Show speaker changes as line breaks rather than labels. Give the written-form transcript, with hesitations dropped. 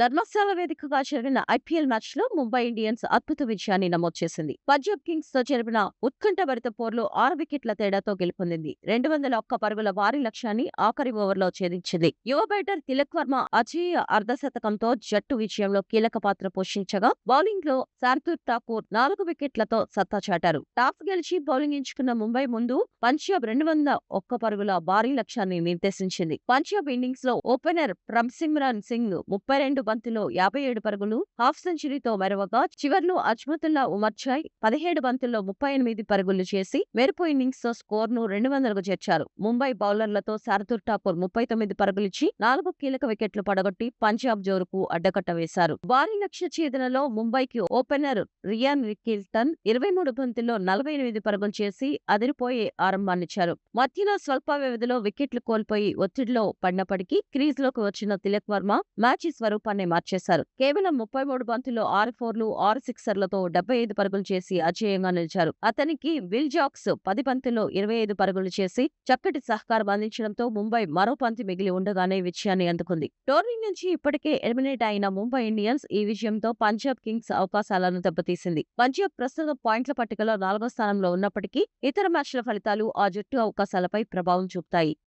ధర్మశాల వేదికగా జరిగిన ఐపీఎల్ మ్యాచ్‌లో ముంబై ఇండియన్స్ అద్భుత విజయాన్ని నమోదు చేసింది. పంజాబ్ కింగ్స్‌తో జరిపిన ఉత్కంఠభరిత పోరులో 6 వికెట్ల తేడాతో గెలుపొందింది. 201 పరుగుల భారీ లక్ష్యాన్ని ఆఖరి ఓవర్‌లో ఛేదించింది. యువ బ్యాటర్ తిలక్ వర్మ అజేయ అర్ధశతకంతో జట్టు విజయంలో కీలక పాత్ర పోషించగా, బౌలింగ్‌లో శార్దూల్ ఠాకూర్ 4 వికెట్లతో సత్తా చాటారు. టాస్ గెలిచి బౌలింగ్ ఎంచుకున్న ముంబై ముందు పంజాబ్ 201 పరుగుల భారీ లక్ష్యాన్ని నిర్దేశించింది. పంజాబ్ ఇన్నింగ్స్‌లో ఓపెనర్ ప్రభ్సిమ్రన్ సింగ్ 32 బంతుల్లో 57 పరుగులు, హాఫ్ సెంచరీతో మెరవగా, చివర్లో అజ్మతుల్లా ఉమర్చాయ్ 17 బంతుల్లో 38 పరుగులు చేసి మెరుపు ఇన్నింగ్స్‌తో స్కోర్‌ను 200కు చేర్చారు. ముంబై బౌలర్లతో శార్దూల్ ఠాకూర్ 39 పరుగులిచ్చి 4 కీలక వికెట్లు పడగొట్టి పంజాబ్ జోరుకు అడ్డకట్ట వేశారు. భారీ లక్ష్య ఛేదనలో ముంబైకి ఓపెనర్ రియాన్ రికిల్టన్ 23 బంతుల్లో 48 పరుగులు చేసి అదిరిపోయే ఆరంభాన్నిచ్చారు. మధ్యలో స్వల్ప వ్యవధిలో వికెట్లు కోల్పోయి ఒత్తిడిలో పడినప్పటికీ క్రీజ్లోకి వచ్చిన తిలక్ వర్మ మ్యాచ్ స్వరూపాన్ని మార్చేశారు. కేవలం 33 బంతుల్లో 6 ఫోర్లు, 6 సిక్సర్లతో 75 పరుగులు చేసి అజేయంగా నిలిచారు. అతనికి విల్ జాక్స్ 10 బంతుల్లో 25 పరుగులు చేసి చక్కటి సహకారం అందించడంతో ముంబై మరో పంతి మిగిలి ఉండగానే విజయాన్ని అందుకుంది. టోర్నీ నుంచి ఇప్పటికే ఎలిమినేట్ అయిన ముంబై ఇండియన్స్ ఈ విజయంతో పంజాబ్ కింగ్స్ అవకాశాలను దెబ్బతీసింది. పంజాబ్ ప్రస్తుతం పాయింట్ల పట్టికలో 4వ స్థానంలో ఉన్నప్పటికీ ఇతర మ్యాచ్ల ఫలితాలు ఆ జట్టు అవకాశాలపై ప్రభావం చూపుతాయి.